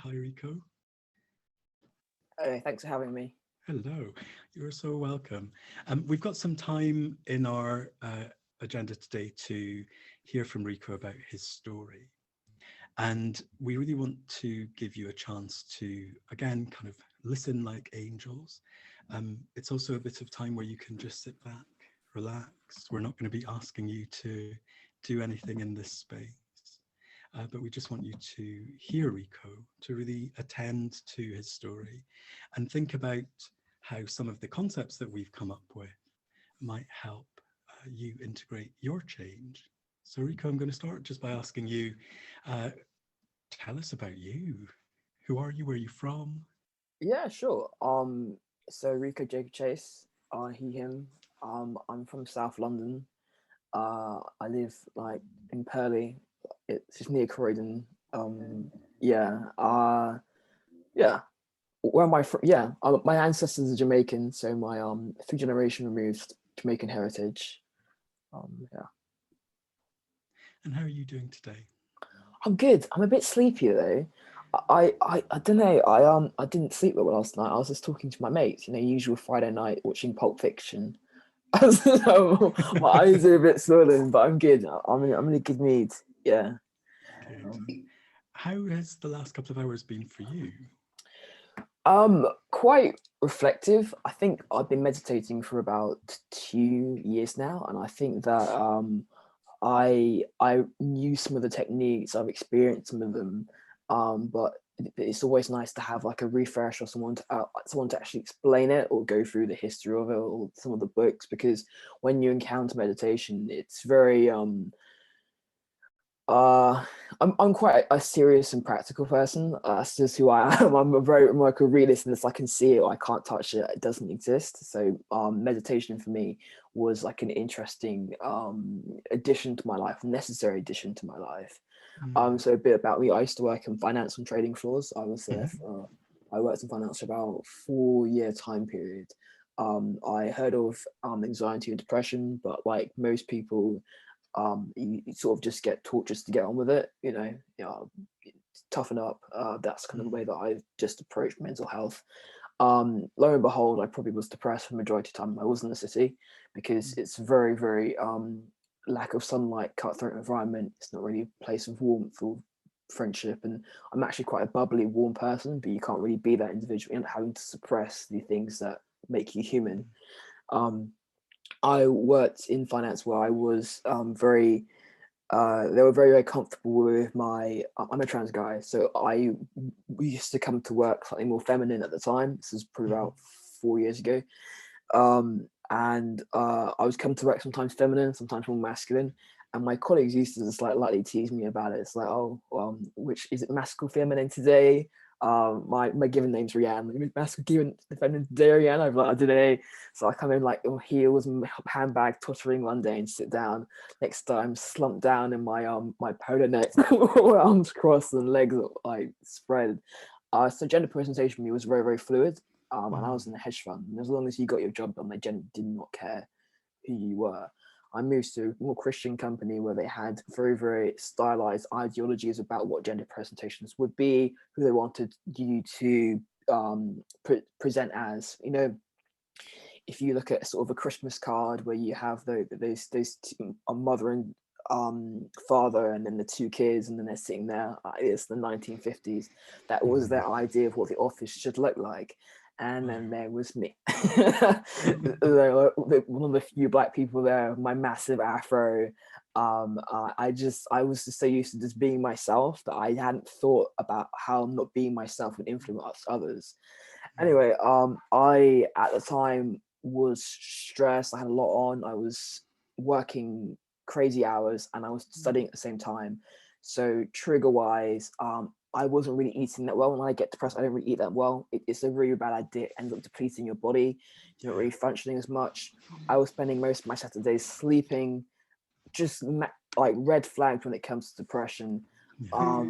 Hi, Rico. Hey, thanks for having me. Hello. You're so welcome. We've got some time in our agenda today to hear from Rico about his story. And we really want to give you a chance to, again, kind of listen like angels. It's also a bit of time where you can just sit back, relax. We're not going to be asking you to do anything in this space. But we just want you to hear Rico, to really attend to his story and think about how some of the concepts that we've come up with might help you integrate your change. So Rico, I'm going to start just by asking you, uh, tell us about you. Who are you? Where are you from? Yeah, sure. So Rico Chase, he, him. I'm from South London. I live like in Purley. It's just near Croydon. Yeah. Yeah. Where am I from? Yeah. My ancestors are Jamaican, so my three generation removed Jamaican heritage. Yeah. And how are you doing today? I'm good. I'm a bit sleepy though. I don't know. I didn't sleep well last night. I was just talking to my mates, usual Friday night watching Pulp Fiction. So my eyes are a bit swollen, but I'm good. I'm in a good mood. Yeah. Good. Um, How has the last couple of hours been for you? Quite reflective. I think I've been meditating for about 2 years now, and I think that I knew some of the techniques, I've experienced some of them, but it's always nice to have like a refresh or someone to actually explain it or go through the history of it or some of the books, because when you encounter meditation, it's very uh, I'm quite a serious and practical person. That's just who I am. I'm like a realist, and I can see it, or I can't touch it. It doesn't exist. So meditation for me was like an interesting addition to my life, necessary addition to my life. Mm. So a bit about me. I used to work in finance and trading floors. Mhm. I worked in finance for about 4 year time period. I heard of anxiety and depression, but like most people, you sort of just get taught just to get on with it, toughen up. That's kind of the way Mm. that I just approached mental health. Lo and behold, I probably was depressed for the majority of the time I was in the city, because Mm. it's very, very lack of sunlight, cutthroat environment. It's not really a place of warmth or friendship. And I'm actually quite a bubbly, warm person, but you can't really be that individual and having to suppress the things that make you human. Um, I worked in finance where I was very they were very, very comfortable with I'm a trans guy, so we used to come to work slightly more feminine at the time. This is probably Mhm. about 4 years ago. And I was coming to work sometimes feminine, sometimes more masculine. And my colleagues used to just like lightly tease me about it. It's like, oh, which is it, masculine, feminine today? My given name's Rianne. Masculine, given feminine today, Rianne. I'm like, I don't know. So I come in like heels and handbag, tottering one day and sit down. Next time, slump down in my polo neck, arms crossed and legs like spread. So gender presentation for me was very, very fluid. And I was Mm. in a hedge fund, and as long as you got your job done, they generally did not care who you were. I moved to a more Christian company where they had very, very stylized ideologies about what gender presentations would be, who they wanted you to present as. If you look at sort of a Christmas card where you have those two, a mother and father, and then the two kids, and then they're sitting there. It's the 1950s. That was Mm. their idea of what the office should look like. And Wow. then there was me, one of the few black people there. My massive afro. I was just so used to just being myself that I hadn't thought about how not being myself would influence others. Mm. Anyway, I at the time was stressed. I had a lot on. I was working crazy hours and I was studying at the same time. So trigger wise, I wasn't really eating that well. When I get depressed, I don't really eat that well. It's a really bad idea. It ends up depleting your body. You're not Yeah. really functioning as much. I was spending most of my Saturdays sleeping. Just like red flags when it comes to depression. Yeah.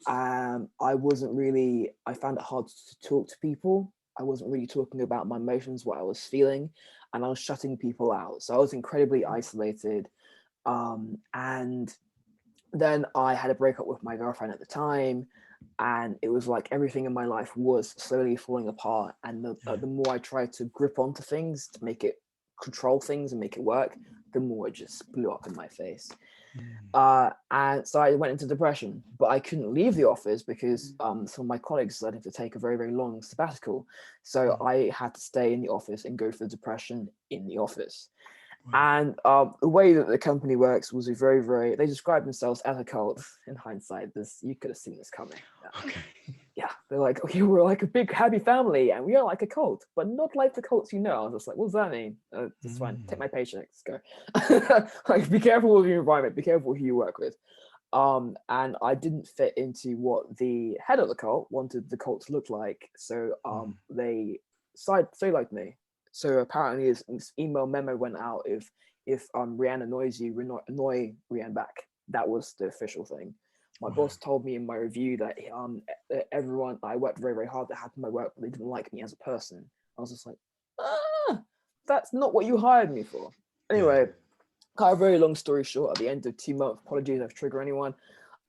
I wasn't really, I found it hard to talk to people. I wasn't really talking about my emotions, what I was feeling, and I was shutting people out. So I was incredibly isolated. And then I had a breakup with my girlfriend at the time. and it was like everything in my life was slowly falling apart. And the more I tried to grip onto things to make it control things and make it work, the more it just blew up in my face. Mm. And so I went into depression, but I couldn't leave the office because some of my colleagues decided to take a very, very long sabbatical. So Mm. I had to stay in the office and go through depression in the office. Wow. And the way that the company works was very, very, they described themselves as a cult. In hindsight, this, you could have seen this coming. Okay. Yeah, they're like, okay, we're like a big happy family and we are like a cult, but not like the cults you know. I was just like, what does that mean? That's fine, take my paycheck, let's go. Like, be careful with your environment, be careful who you work with. And I didn't fit into what the head of the cult wanted the cult to look like. So they so like me. So apparently this email memo went out, if Rihanna annoys you, annoy Rihanna back. That was the official thing. My Wow. boss told me in my review that everyone, I worked very, very hard to happen my work, but they didn't like me as a person. I was just like, that's not what you hired me for. Anyway, cut a very long story short, at the end of 2 months, apologies if I trigger anyone,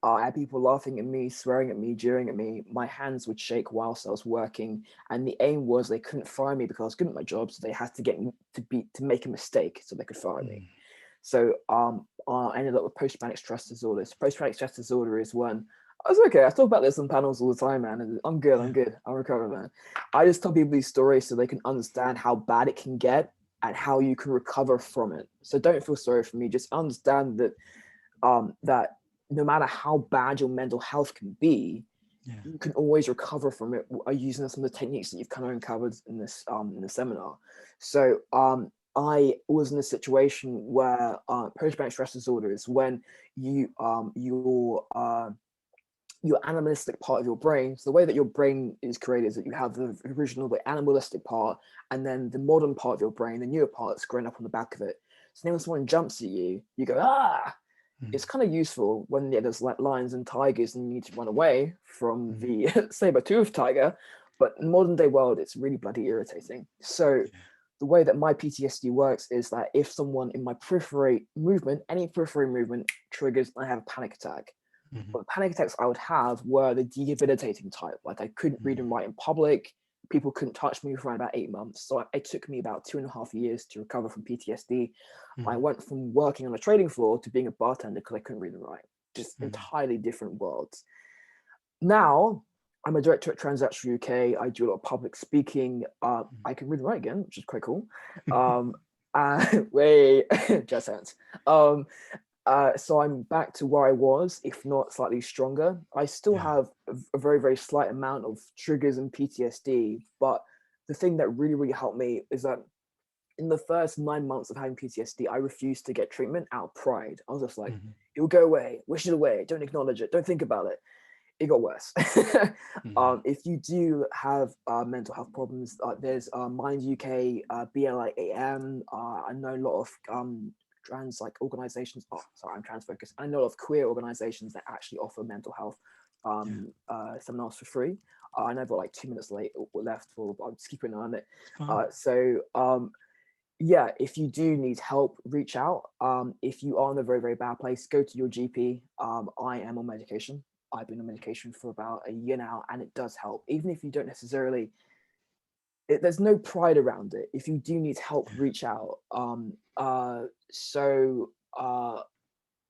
I had people laughing at me, swearing at me, jeering at me. My hands would shake whilst I was working, and the aim was they couldn't fire me because I was good at my job, so they had to get me to make a mistake so they could fire me. So I ended up with post-traumatic stress disorder. So post-traumatic stress disorder is when I was okay. I talk about this on panels all the time, man. And I'm good. I'm good. I'll recover, man. I just tell people these stories so they can understand how bad it can get and how you can recover from it. So don't feel sorry for me. Just understand that that no matter how bad your mental health can be, you can always recover from it using some of the techniques that you've kind of uncovered in this in the seminar. So I was in a situation where post-traumatic stress disorder is when your animalistic part of your brain. So the way that your brain is created is that you have the original, the animalistic part, and then the modern part of your brain, the newer part that's grown up on the back of it. So now when someone jumps at you, you go, ah! It's kind of useful when there's like lions and tigers and you need to run away from the saber-toothed tiger. But in the modern day world, it's really bloody irritating. So the way that my PTSD works is that if someone in my periphery movement, any periphery movement triggers, I have a panic attack. But the panic attacks I would have were the debilitating type. Like I couldn't read and write in public. People couldn't touch me for about 8 months. So it took me about 2.5 years to recover from PTSD. I went from working on a trading floor to being a bartender because I couldn't read and write. Just entirely different worlds. Now, I'm a director at TransActual UK. I do a lot of public speaking. I can read and write again, which is quite cool. Wait, just hands. So I'm back to where I was, if not slightly stronger. I still have a very, very slight amount of triggers and PTSD, but the thing that really, really helped me is that in the first 9 months of having PTSD, I refused to get treatment out of pride. I was just like, it will go away, wish it away, don't acknowledge it, don't think about it. It got worse. If you do have mental health problems, there's Mind UK, BLIAM. I know a lot of trans organizations. Oh, sorry, I'm trans focused. I know a lot of queer organizations that actually offer mental health seminars for free. I know I've got like 2 minutes left, but I'm just keeping an eye on it. Yeah, if you do need help, reach out. If you are in a very, very bad place, go to your GP. I am on medication. I've been on medication for about a year now, and it does help. Even if you don't necessarily, there's no pride around it. If you do need help, reach out.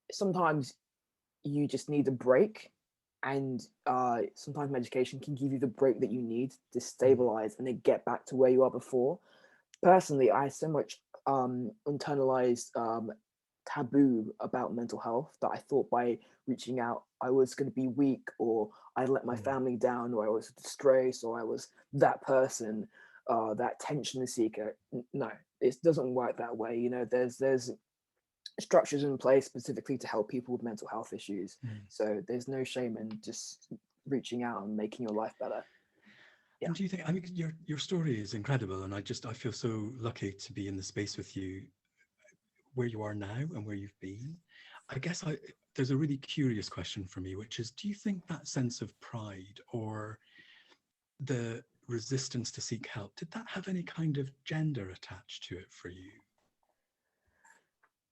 Sometimes you just need a break, and sometimes medication can give you the break that you need to stabilize and then get back to where you are before. Personally, I had so much internalized taboo about mental health that I thought by reaching out I was going to be weak, or I let my family down, or I was a disgrace, or I was that person, that attention seeker. No, it doesn't work that way. You know, there's structures in place specifically to help people with mental health issues. So there's no shame in just reaching out and making your life better. And do you think, I mean, your story is incredible, and I feel so lucky to be in the space with you where you are now and where you've been. I guess there's a really curious question for me, which is, do you think that sense of pride or the resistance to seek help, did that have any kind of gender attached to it for you?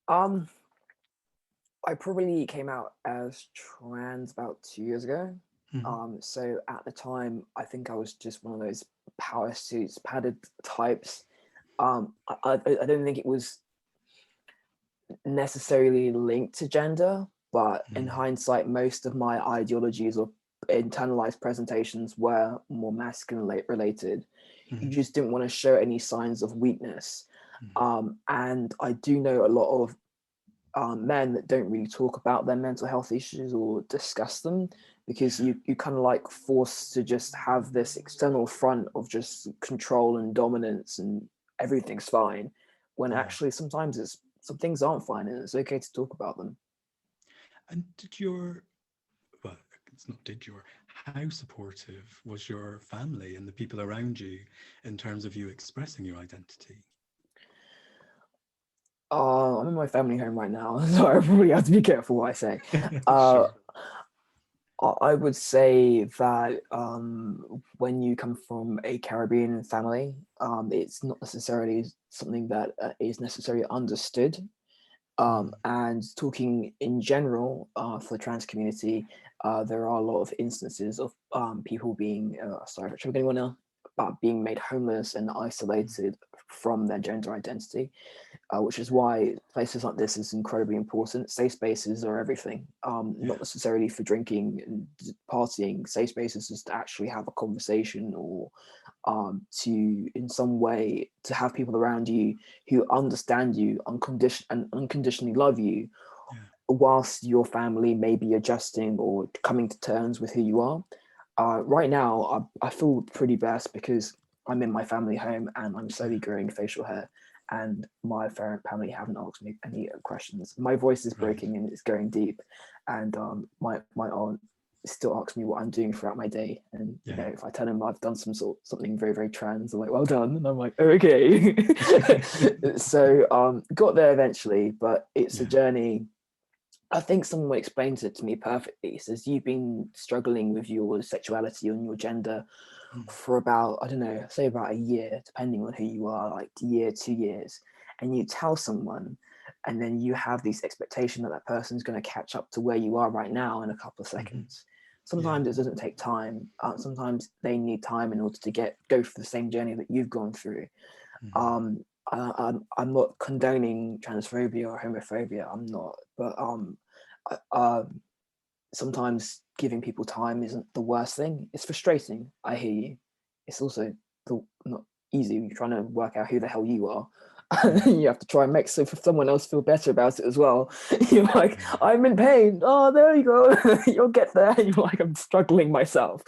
I probably came out as trans about 2 years ago. Mhm. So at the time, I think I was just one of those power suits, padded types. I don't think it was necessarily linked to gender, but in Mhm. hindsight, most of my ideologies or internalized presentations were more masculine related. You Mhm. just didn't want to show any signs of weakness. Mhm. And I do know a lot of men that don't really talk about their mental health issues or discuss them, because Yeah. you kind of like forced to just have this external front of just control and dominance and everything's fine, when Yeah. actually sometimes it's some things aren't fine and it's okay to talk about them. And did your, well, it's not did your, how supportive was your family and the people around you in terms of you expressing your identity? I'm in my family home right now, so I really have to be careful what I say. Uh, Sure. I would say that when you come from a Caribbean family, it's not necessarily something that is necessarily understood. Mm. And talking in general for the trans community, there are a lot of instances of people being, sorry, if anyone else, being made homeless and Mm. isolated from their gender identity, which is why places like this is incredibly important. Safe spaces are everything, Yeah. not necessarily for drinking and partying. Safe spaces is to actually have a conversation, or to in some way to have people around you who understand you and unconditionally love you, Yeah. whilst your family may be adjusting or coming to terms with who you are. Right now, I feel pretty blessed because I'm in my family home and I'm Yeah. slowly growing facial hair, and my family haven't asked me any questions. My voice is Right. breaking and it's going deep, and my aunt still asks me what I'm doing throughout my day. And you know, Yeah. if I tell him I've done something very very trans, I'm like, well done, and I'm like, oh, okay. So got there eventually, but it's a Yeah. journey. I think someone explains it to me perfectly. He says, you've been struggling with your sexuality and your gender Mm. for about, I don't know, say about a year, depending on who you are, like a year, 2 years. And you tell someone, and then you have this expectation that that person's going to catch up to where you are right now in a couple of Mhm. seconds. Yeah. Sometimes it doesn't take time. Sometimes they need time in order to go through the same journey that you've gone through. Mhm. um I'm not condoning transphobia or homophobia, I'm not, but sometimes giving people time isn't the worst thing. It's frustrating, I hear you. It's also not easy. You're trying to work out who the hell you are. Yeah. You have to try and make someone else feel better about it as well. You're like, Yeah. I'm in pain. Oh, there you go. You'll get there. You're like, I'm struggling myself.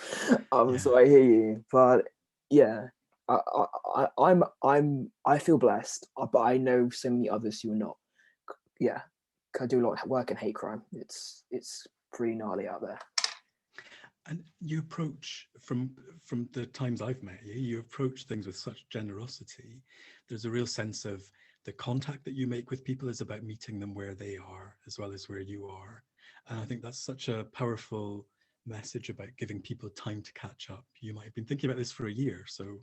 Yeah. So I hear you, but yeah, I feel blessed, but I know so many others who are not. Yeah, I do a lot of work in hate crime. It's pretty gnarly out there. And you approach from the times I've met you, you approach things with such generosity. There's a real sense of the contact that you make with people is about meeting them where they are as well as where you are. And I think that's such a powerful message about giving people time to catch up. You might have been thinking about this for a year, so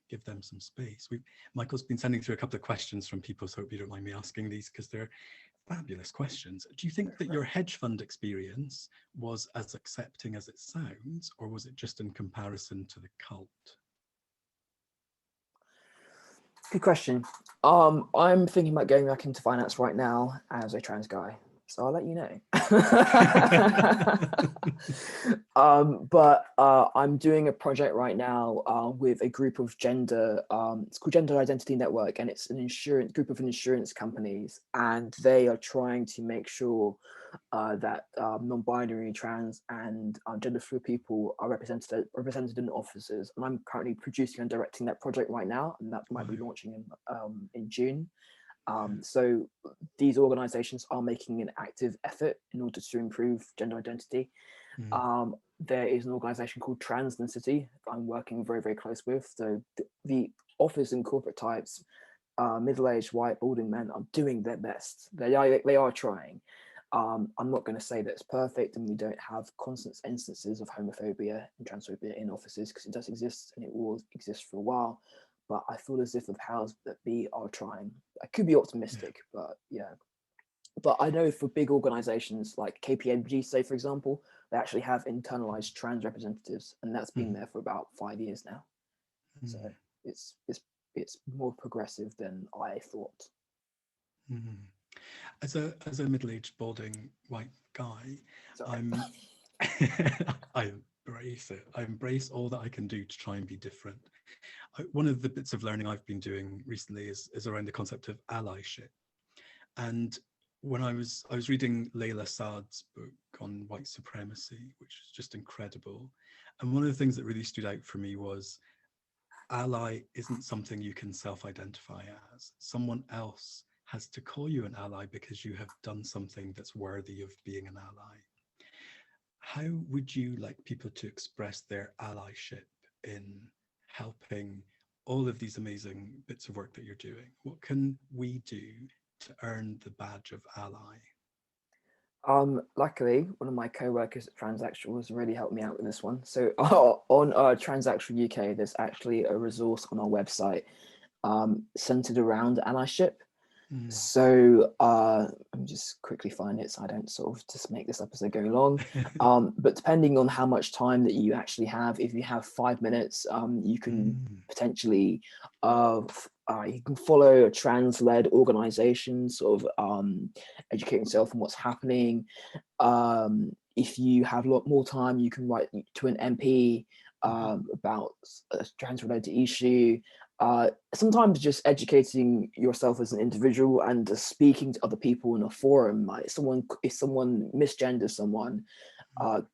give them some space. Michael's been sending through a couple of questions from people, so I hope you don't mind me asking these because they're fabulous questions. Do you think that your hedge fund experience was as accepting as it sounds, or was it just in comparison to the cult? Good question. I'm thinking about going back into finance right now as a trans guy, so I'll let you know. But I'm doing a project right now with a group of it's called Gender Identity Network, and it's an insurance group of insurance companies, and they are trying to make sure that non-binary, trans, and gender-fluid people are represented in offices. And I'm currently producing and directing that project right now, and that Wow. might be launching in June. Yeah. So these organizations are making an active effort in order to improve gender identity. Mm. There is an organization called TransActual I'm working very, very close with. So the office and corporate types, middle-aged white balding men, are doing their best. They are trying. I'm not going to say that it's perfect and we don't have constant instances of homophobia and transphobia in offices, because it does exist and it will exist for a while. But I feel as if the powers that be are trying. I could be Yeah. optimistic, but yeah. But I know for big organizations like KPMG, say for example, they actually have internalized trans representatives, and that's been there for about 5 years now. So it's more progressive than I thought. As a middle-aged balding white guy, Sorry. I embrace it. I embrace all that I can do to try and be different. One of the bits of learning I've been doing recently is around the concept of allyship. And when I was reading Layla Saad's book on white supremacy, which is just incredible. And one of the things that really stood out for me was ally isn't something you can self-identify as. Someone else has to call you an ally because you have done something that's worthy of being an ally. How would you like people to express their allyship in helping all of these amazing bits of work that you're doing? What can we do to earn the badge of ally? Luckily, one of my co-workers at TransActual has really helped me out with this one. So on TransActual UK, there's actually a resource on our website centered around allyship. So let me just quickly find it so I don't sort of just make this up as I go along. But depending on how much time that you actually have, if you have 5 minutes, you can potentially you can follow a trans-led organization, sort of educate yourself on what's happening. If you have a lot more time, you can write to an MP about a trans-related issue. Sometimes just educating yourself as an individual and just speaking to other people in a forum, like if someone misgenders someone,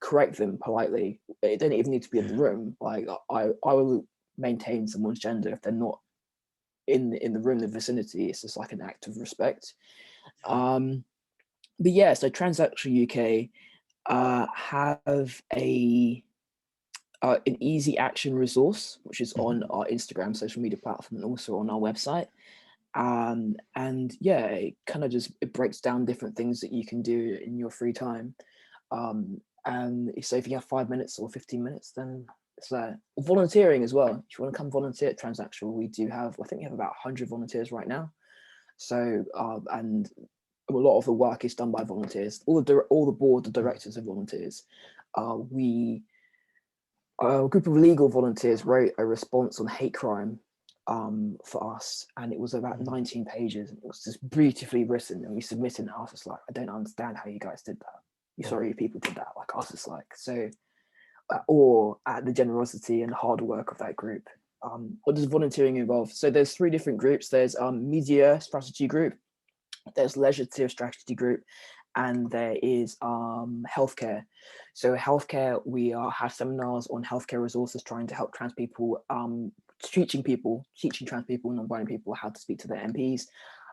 correct them politely. They don't even need to be in the room. Like I will maintain someone's gender if they're not in the room, the vicinity. It's just like an act of respect. But yeah, so TransActual UK have an easy action resource, which is on our Instagram social media platform and also on our website. And yeah, it kind of it breaks down different things that you can do in your free time. And so if you have 5 minutes or 15 minutes, then it's volunteering as well. If you want to come volunteer at TransActual, we do have, I think we have about 100 volunteers right now. So, and a lot of the work is done by volunteers. All the board, the directors are volunteers. A group of legal volunteers wrote a response on hate crime for us, and it was about 19 pages. And it was just beautifully written, and we submitted it. I was just like, I don't understand how you guys did that. Sorry, people did that. Like I was just like, so, or at the generosity and hard work of that group. What does volunteering involve? So there's 3 different groups. There's media strategy group, there's legislative strategy group, and there is healthcare. So healthcare, we have seminars on healthcare resources, trying to help trans people, teaching trans people and non-binary people how to speak to their MPs.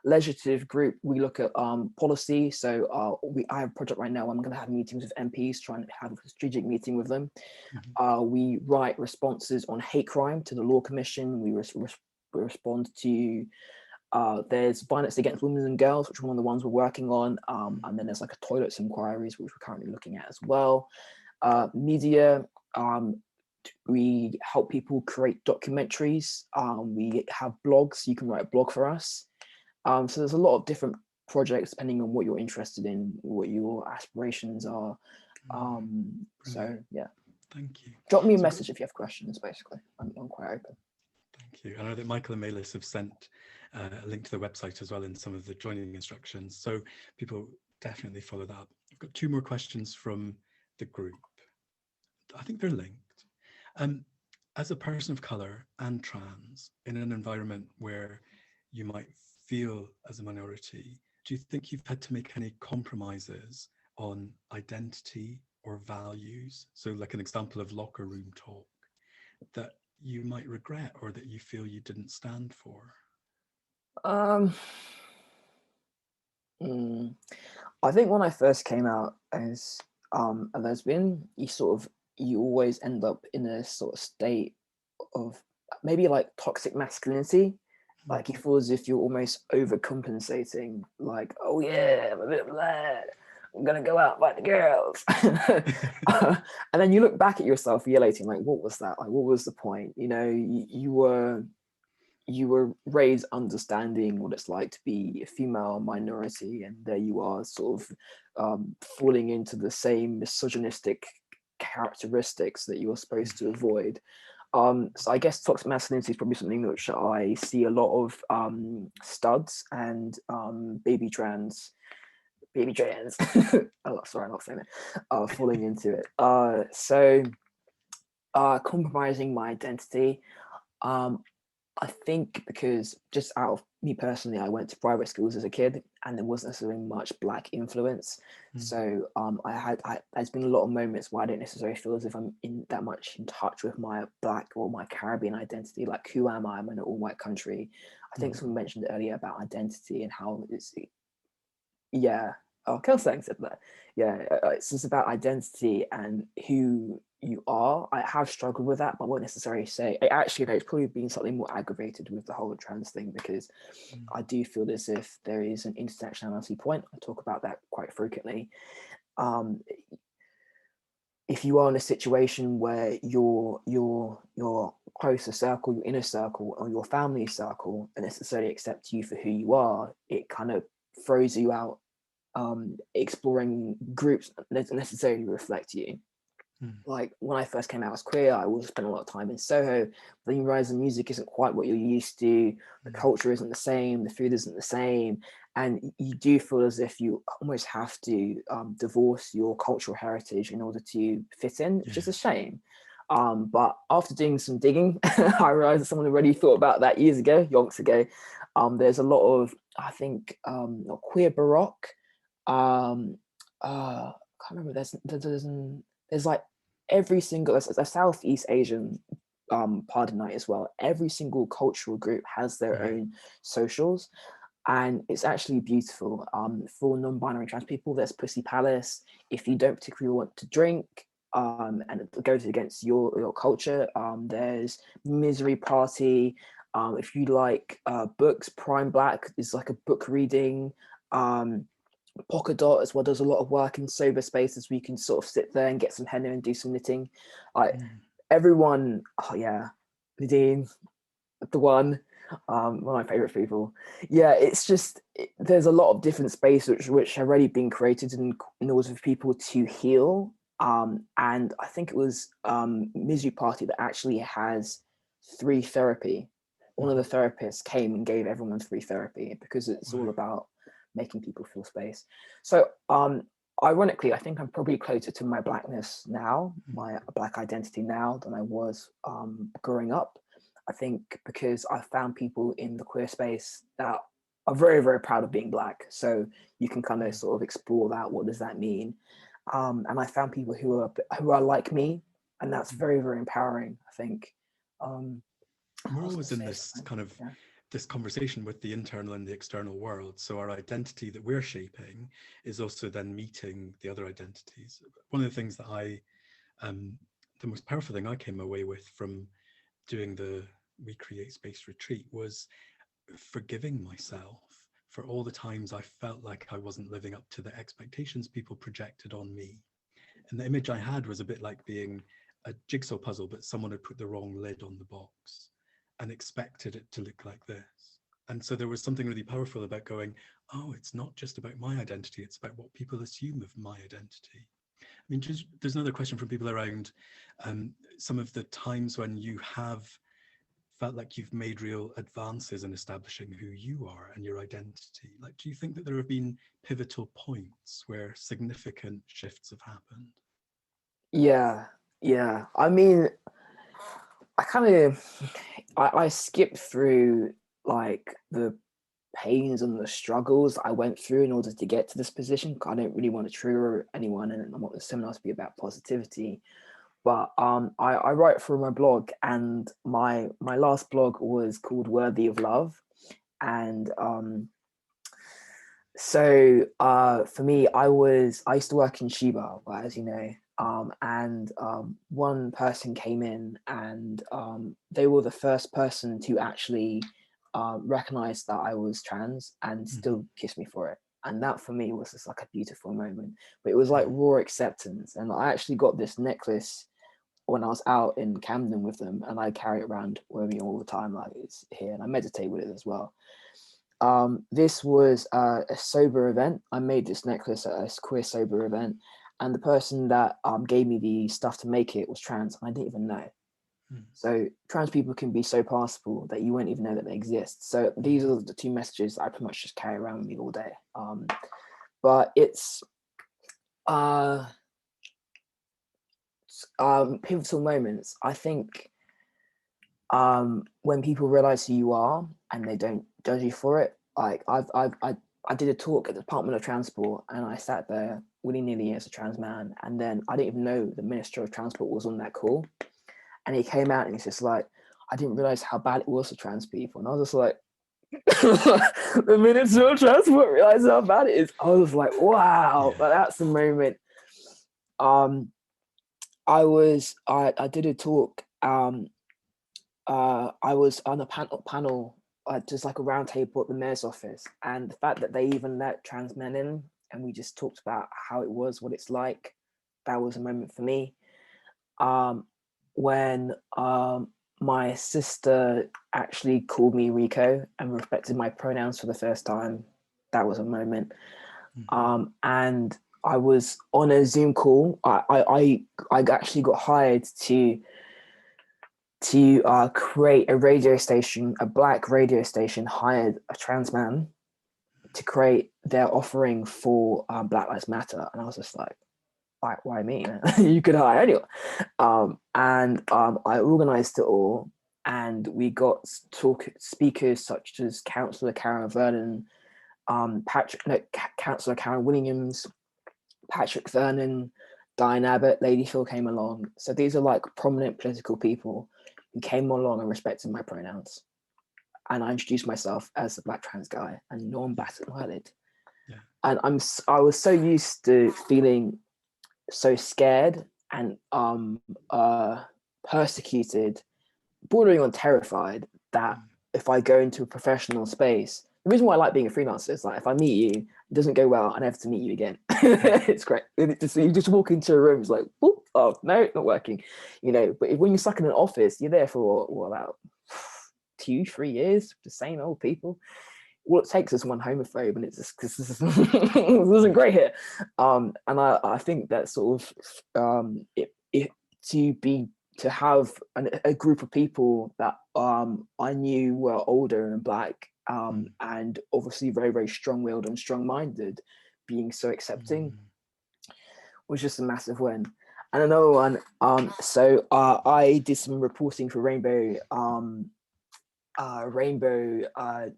Legislative group, we look at policy. So I have a project right now. I'm going to have meetings with MPs, trying to have a strategic meeting with them. We write responses on hate crime to the Law Commission. We respond to there's violence against women and girls, which is one of the ones we're working on. And then there's like a toilets inquiries, which we're currently looking at as well. Media, we help people create documentaries. We have blogs. You can write a blog for us. So there's a lot of different projects depending on what you're interested in, what your aspirations are. So yeah. Thank you. Drop me a message if you have questions, basically. I'm quite open. Thank you. I know that Michael and Melis have sent a link to the website as well in some of the joining instructions, so people definitely follow that up. I've got 2 more questions from the group. I think they're linked. As a person of colour and trans in an environment where you might feel as a minority, do you think you've had to make any compromises on identity or values? So like an example of locker room talk that you might regret or that you feel you didn't stand for? I think when I first came out as a lesbian, you always end up in a sort of state of maybe like toxic masculinity. Like you feel as if you're almost overcompensating, like, oh yeah, I'm a bit of lad, I'm gonna go out like the girls. And then you look back at yourself a year later, like, what was that? Like, what was the point? You know, you were you were raised understanding what it's like to be a female minority, and there you are sort of falling into the same misogynistic characteristics that you were supposed to avoid. So I guess toxic masculinity is probably something which I see a lot of studs and baby trans oh, sorry, I'm not saying it, falling into it. So compromising my identity, um, I think because just out of me personally, I went to private schools as a kid, and there wasn't necessarily much Black influence. So there's been a lot of moments where I don't necessarily feel as if I'm in that much in touch with my Black or my Caribbean identity. Like, who am I? I'm in an all-white country. I think someone mentioned earlier about identity and how it's, yeah. Oh, Kelsang said that. Yeah, it's just about identity and who you are. I have struggled with that, but I won't necessarily say. Actually, no, it's probably been something more aggravated with the whole trans thing, because I do feel as if there is an intersectionality point. I talk about that quite frequently. If you are in a situation where your closer circle, your inner circle, or your family circle, and necessarily accept you for who you are, it kind of throws you out exploring groups that don't necessarily reflect you. Like, when I first came out as queer, I also spent a lot of time in Soho, but then you realize the music isn't quite what you're used to, the culture isn't the same, the food isn't the same, and you do feel as if you almost have to divorce your cultural heritage in order to fit in, which is a shame. But after doing some digging, I realized that someone already thought about that years ago, yonks ago. There's a lot of, I think, queer baroque. I can't remember. There's like every single, there's a Southeast Asian party night as well. Every single cultural group has their own socials, and it's actually beautiful. For non-binary trans people, there's Pussy Palace. If you don't particularly want to drink, and it goes against your culture, there's Misery Party. If you like books, Prime Black is like a book reading. Polka Dot as well does a lot of work in sober spaces where you can sort of sit there and get some henna and do some knitting. Like, everyone, oh yeah, Nadine, the one of my favorite people. Yeah, it's just there's a lot of different spaces which have already been created in order for people to heal. And I think it was Misery Party that actually has free therapy. One of the therapists came and gave everyone free therapy because it's all about making people feel space. So ironically, I think I'm probably closer to my Blackness now, my Black identity now, than I was growing up. I think because I found people in the queer space that are very, very proud of being Black. So you can kind of sort of explore that. What does that mean? And I found people who are like me, and that's very, very empowering, I think. We're always in this kind of this conversation with the internal and the external world. So our identity that we're shaping is also then meeting the other identities. One of the things that the most powerful thing I came away with from doing the We Create Space retreat was forgiving myself for all the times I felt like I wasn't living up to the expectations people projected on me. And the image I had was a bit like being a jigsaw puzzle, but someone had put the wrong lid on the box and expected it to look like this. And so there was something really powerful about going, oh, it's not just about my identity, it's about what people assume of my identity. I mean, there's another question from people around some of the times when you have felt like you've made real advances in establishing who you are and your identity. Like, do you think that there have been pivotal points where significant shifts have happened? Yeah. I mean, I skipped through like the pains and the struggles I went through in order to get to this position. I don't really want to trigger anyone, and I want the seminar to be about positivity. But I write for my blog, and my last blog was called Worthy of Love. And so for me, I used to work in Shiba, as you know, and one person came in, and they were the first person to actually recognize that I was trans and still kiss me for it. And that for me was just like a beautiful moment. But it was like raw acceptance. And I actually got this necklace when I was out in Camden with them, and I carry it around with me all the time, like it's here, and I meditate with it as well. This was a sober event. I made this necklace at a queer sober event, and the person that gave me the stuff to make it was trans, and I didn't even know. So trans people can be so passable that you won't even know that they exist. So these are the two messages that I pretty much just carry around with me all day. But it's pivotal moments. I think when people realize who you are and they don't judge you for it. Like I did a talk at the Department of Transport, and I sat there willy-nilly as a trans man, and then I didn't even know the Minister of Transport was on that call, and he came out and he's just like, I didn't realize how bad it was for trans people, and I was just like, the Minister of Transport realized how bad it is. I was like, wow, but that's the moment. I did a talk. I was on a panel, just like a round table at the mayor's office, and the fact that they even let trans men in, and we just talked about how it was, what it's like. That was a moment for me. When my sister actually called me Rico and respected my pronouns for the first time, that was a moment. And I was on a Zoom call. I actually got hired to create a radio station. A Black radio station hired a trans man to create their offering for Black Lives Matter, and I was just like, why me? You could hire anyone. And I organized it all, and we got speakers such as Councillor Karen Vernon, Councillor Karen Williams, Patrick Vernon, Diane Abbott, Lady Phil came along. So these are like prominent political people who came along and respected my pronouns. And I introduced myself as a Black trans guy, and no one batted an eyelid. Yeah. And I was so used to feeling so scared and persecuted, bordering on terrified, that if I go into a professional space, the reason why I like being a freelancer is like, if I meet you, it doesn't go well, I never have to meet you again. It's great. You just walk into a room, it's like, oh no, not working, you know. But when you're stuck in an office, you're there for about 2-3 years, the same old people. All it takes is one homophobe, and it's just, because this isn't great here. And I think that sort of to have a group of people that I knew were older and Black, and obviously very, very strong-willed and strong-minded, being so accepting was just a massive win. And another one, so I did some reporting for Rainbow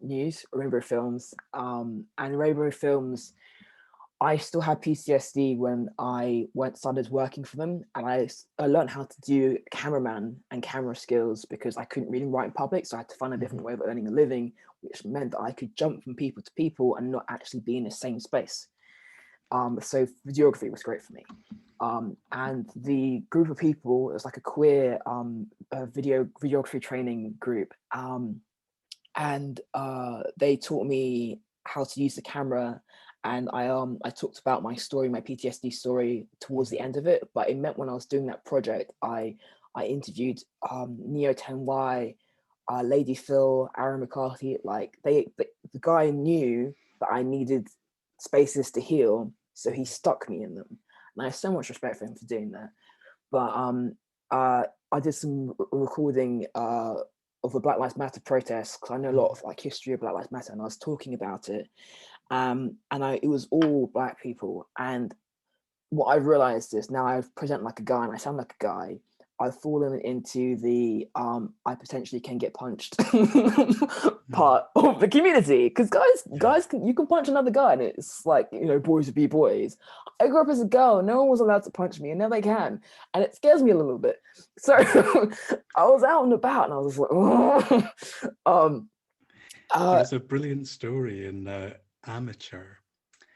News, Rainbow Films, and Rainbow Films. I still had PTSD when I started working for them, and I learned how to do cameraman and camera skills because I couldn't read and write in public, so I had to find a different way of earning a living, which meant that I could jump from people to people and not actually be in the same space. So videography was great for me. And the group of people, it was like a queer videography training group, and they taught me how to use the camera. And I talked about my story, my PTSD story, towards the end of it. But it meant when I was doing that project, I interviewed Neo 10Y, Lady Phil, Aaron McCarthy. Like the guy knew that I needed spaces to heal, so he stuck me in them. And I have so much respect for him for doing that. But I did some recording of the Black Lives Matter protests, because I know a lot of like history of Black Lives Matter, and I was talking about it. And it was all Black people. And what I've realized is now I present like a guy and I sound like a guy, I've fallen into the I potentially can get punched part of the community, because guys you can punch another guy and it's like, you know, boys would be boys. I grew up as a girl, no one was allowed to punch me, and now they can, and it scares me a little bit. So I was out and about and I was like, there's a brilliant story in Amateur.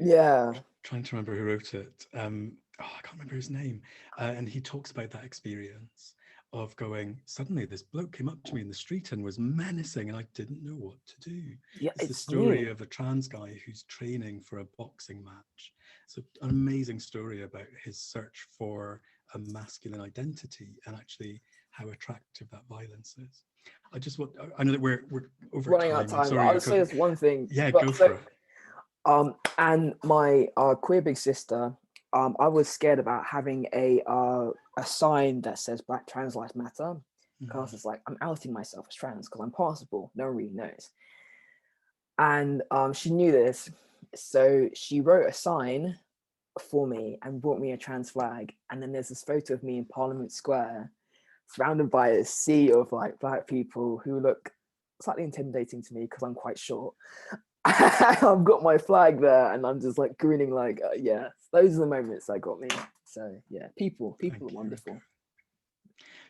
Yeah. Trying to remember who wrote it. I can't remember his name. And he talks about that experience of going, suddenly this bloke came up to me in the street and was menacing, and I didn't know what to do. Yeah, it's the story of a trans guy who's training for a boxing match. It's an amazing story about his search for a masculine identity and actually how attractive that violence is. I just want, I know that we're over Running out time. of I'm time. sorry, I'll say Rico. this one thing. Yeah, But go so, for it. and my queer big sister, I was scared about having a sign that says Black Trans Lives Matter, because Mm, it's like I'm outing myself as trans because I'm passable. No one really knows. And she knew this, so she wrote a sign for me and brought me a trans flag. And then there's this photo of me in Parliament Square, surrounded by a sea of like Black people who look slightly intimidating to me because I'm quite short. I've got my flag there, and I'm just like grinning, like, yeah, those are the moments that got me. So yeah, people thank are you, Rico. wonderful.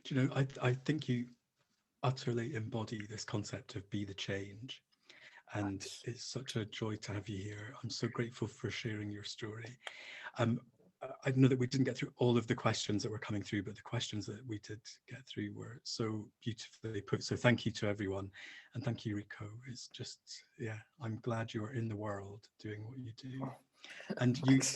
Do you know, I think you utterly embody this concept of be the change. And Thanks. it's such a joy to have you here. I'm so grateful for sharing your story. Um, I know that we didn't get through all of the questions that were coming through, but the questions that we did get through were so beautifully put. So thank you to everyone. And thank you, Rico. It's just, yeah, I'm glad you're in the world doing what you do. Oh, And you thanks.